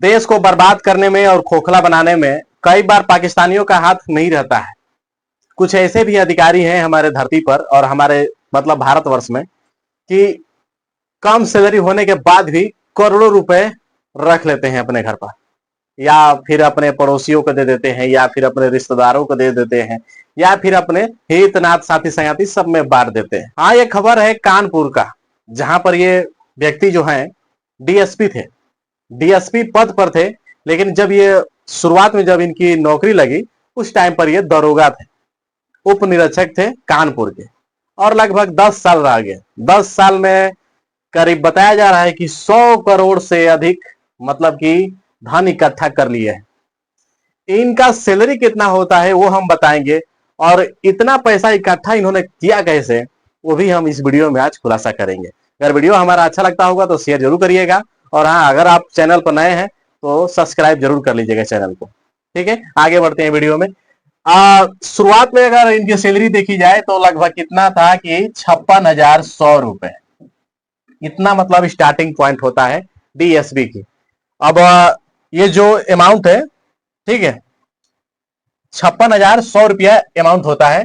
देश को बर्बाद करने में और खोखला बनाने में कई बार पाकिस्तानियों का हाथ नहीं रहता है। कुछ ऐसे भी अधिकारी हैं हमारे धरती पर और हमारे मतलब भारतवर्ष में कि कम सैलरी होने के बाद भी करोड़ों रुपए रख लेते हैं अपने घर पर, या फिर अपने पड़ोसियों को दे देते हैं, या फिर अपने रिश्तेदारों को दे देते हैं, या फिर अपने हितनाथ साथी संगाती सब में बांट देते हैं। हाँ, ये खबर है कानपुर का, जहां पर ये व्यक्ति जो है डीएसपी थे, डीएसपी पद पर थे, लेकिन जब ये शुरुआत में जब इनकी नौकरी लगी उस टाइम पर ये दरोगा थे, उप निरीक्षक थे कानपुर के, और लगभग 10 साल रह गए। 10 साल में करीब बताया जा रहा है कि 100 करोड़ से अधिक मतलब कि धन इकट्ठा कर लिए है। इनका सैलरी कितना होता है वो हम बताएंगे, और इतना पैसा इकट्ठा इन्होंने किया कैसे वो भी हम इस वीडियो में आज खुलासा करेंगे। अगर वीडियो हमारा अच्छा लगता होगा तो शेयर जरूर करिएगा, और हाँ, अगर आप चैनल पर नए हैं तो सब्सक्राइब जरूर कर लीजिएगा चैनल को। ठीक है, आगे बढ़ते हैं वीडियो में। शुरुआत में अगर इनकी सैलरी देखी जाए तो लगभग कितना था कि 56,100 रुपए, इतना मतलब स्टार्टिंग पॉइंट होता है डीएसबी की। अब ये जो अमाउंट है, ठीक है, 56,100 रुपया अमाउंट होता है,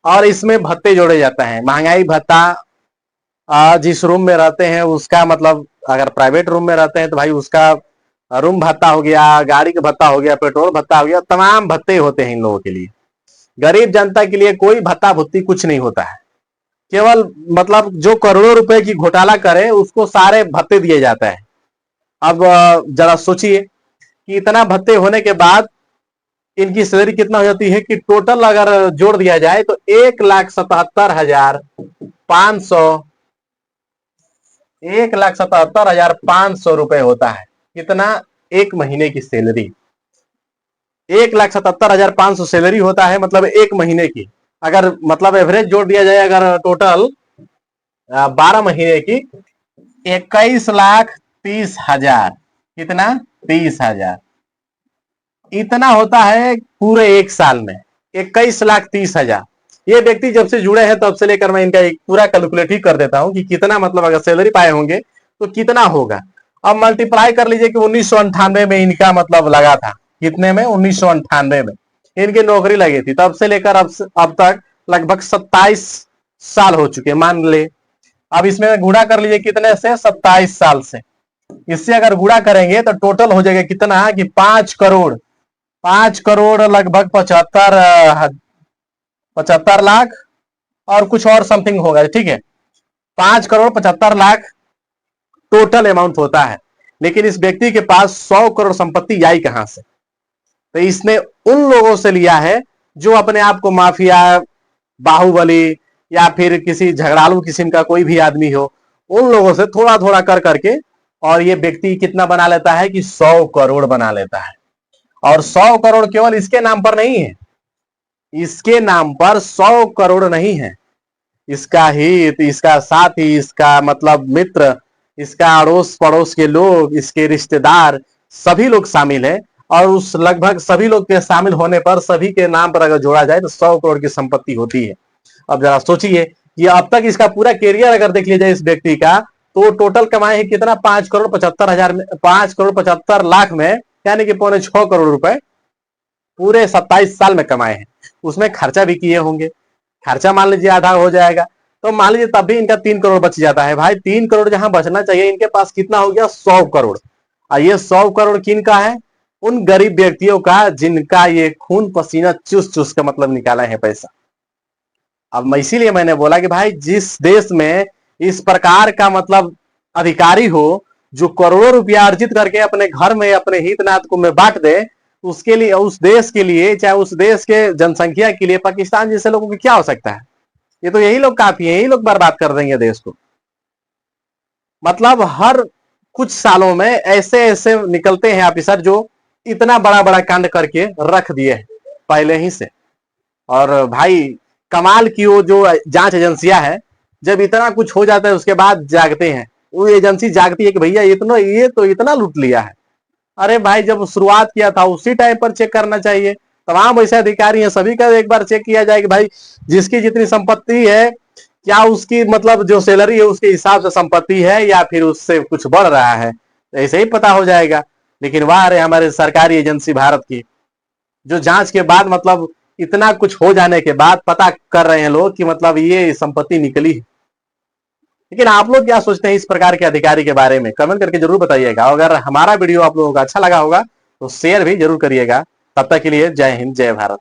और इसमें भत्ते जोड़े जाता है। महंगाई भत्ता, जिस रूम में रहते हैं उसका मतलब, अगर प्राइवेट रूम में रहते हैं तो भाई उसका रूम भत्ता हो गया, गाड़ी का भत्ता हो गया, पेट्रोल भत्ता हो गया, तमाम भत्ते होते हैं इन लोगों के लिए। गरीब जनता के लिए कोई भत्ता भुत्ती कुछ नहीं होता है, केवल मतलब जो करोड़ों रुपए की घोटाला करे उसको सारे भत्ते दिए जाता है। अब जरा सोचिए कि इतना भत्ते होने के बाद इनकी सैलरी कितना हो जाती है कि टोटल अगर जोड़ दिया जाए तो 1,77,500 1,77,500 रुपए होता है। कितना? एक महीने की सैलरी 1,77,500 सैलरी होता है, मतलब एक महीने की। अगर मतलब एवरेज जोड़ दिया जाए, अगर टोटल 12 महीने की, 21,30,000, कितना? 30,000, इतना होता है पूरे एक साल में। 21,30,000। ये व्यक्ति जब से जुड़े हैं तब से लेकर मैं इनका एक पूरा कैलकुलेट ही कर देता हूं कि कितना मतलब अगर सैलरी पाए होंगे तो कितना होगा। अब मल्टीप्लाई कर लीजिए कि 1998 में इनका मतलब लगा था। कितने में? 1998 में इनकी नौकरी लगी थी। तब से लेकर अब तक लगभग 27 साल हो चुके मान ले। अब इसमें गुणा कर लीजिए कितने से? 27 साल से। इससे अगर गुणा करेंगे तो टोटल हो जाएगा कितना कि 5 करोड़ लगभग 75 लाख और कुछ और समथिंग होगा। ठीक है, 5,75,00,000 टोटल अमाउंट होता है। लेकिन इस व्यक्ति के पास 100 करोड़ संपत्ति आई कहां से? तो इसने उन लोगों से लिया है जो अपने आप को माफिया, बाहुबली, या फिर किसी झगड़ालू किस्म का कोई भी आदमी हो, उन लोगों से थोड़ा थोड़ा कर करके, और ये व्यक्ति कितना बना लेता है कि 100 करोड़ बना लेता है। और 100 करोड़ केवल इसके नाम पर नहीं है, इसके नाम पर 100 करोड़ नहीं है, इसका हित, इसका साथी, इसका मतलब मित्र, इसका अड़ोस पड़ोस के लोग, इसके रिश्तेदार, सभी लोग शामिल है। और उस लगभग सभी लोग के शामिल होने पर सभी के नाम पर अगर जोड़ा जाए तो 100 करोड़ की संपत्ति होती है। अब जरा सोचिए कि अब तक इसका पूरा कैरियर अगर देख लिया जाए इस व्यक्ति का, तो टोटल कमाए है कितना? 5,75,000 में, यानी कि 6.25 करोड़ रुपए पूरे 27 साल में कमाए हैं। उसमें खर्चा भी किए होंगे, खर्चा मान लीजिए आधा हो जाएगा, तो मान लीजिए तब भी इनका 3 करोड़ बच जाता है। भाई 3 करोड़ जहां बचना चाहिए, इनके पास कितना हो गया? 100 करोड़। और ये 100 करोड़ किन का है? उन गरीब व्यक्तियों का जिनका ये खून पसीना चूस चूस का मतलब निकाला है पैसा। अब इसीलिए मैंने बोला कि भाई जिस देश में इस प्रकार का मतलब अधिकारी हो, जो करोड़ों रुपया अर्जित करके अपने घर में अपने हितनाथ को में बांट दे, उसके लिए, उस देश के लिए, चाहे उस देश के जनसंख्या के लिए पाकिस्तान जैसे लोगों की क्या हो सकता है? ये तो यही लोग काफी है, यही लोग बर्बाद कर देंगे देश को। मतलब हर कुछ सालों में ऐसे ऐसे निकलते हैं ऑफिसर जो इतना बड़ा बड़ा कांड करके रख दिए पहले ही से। और भाई कमाल की वो जो जांच एजेंसियां है, जब इतना कुछ हो जाता है उसके बाद जागते हैं। वो एजेंसी जागती है कि भैया इतना, ये तो इतना लूट लिया है। अरे भाई जब शुरुआत किया था उसी टाइम पर चेक करना चाहिए। तमाम ऐसे अधिकारी हैं, सभी का एक बार चेक किया जाए कि भाई जिसकी जितनी संपत्ति है, क्या उसकी मतलब जो सैलरी है उसके हिसाब से संपत्ति है या फिर उससे कुछ बढ़ रहा है, तो ऐसे ही पता हो जाएगा। लेकिन वाह रे हमारे सरकारी एजेंसी भारत की, जो जांच के बाद मतलब इतना कुछ हो जाने के बाद पता कर रहे हैं लोग कि मतलब ये संपत्ति निकली है। लेकिन आप लोग क्या सोचते हैं इस प्रकार के अधिकारी के बारे में, कमेंट करके जरूर बताइएगा। अगर हमारा वीडियो आप लोगों को अच्छा लगा होगा तो शेयर भी जरूर करिएगा। तब तक के लिए जय हिंद, जय भारत।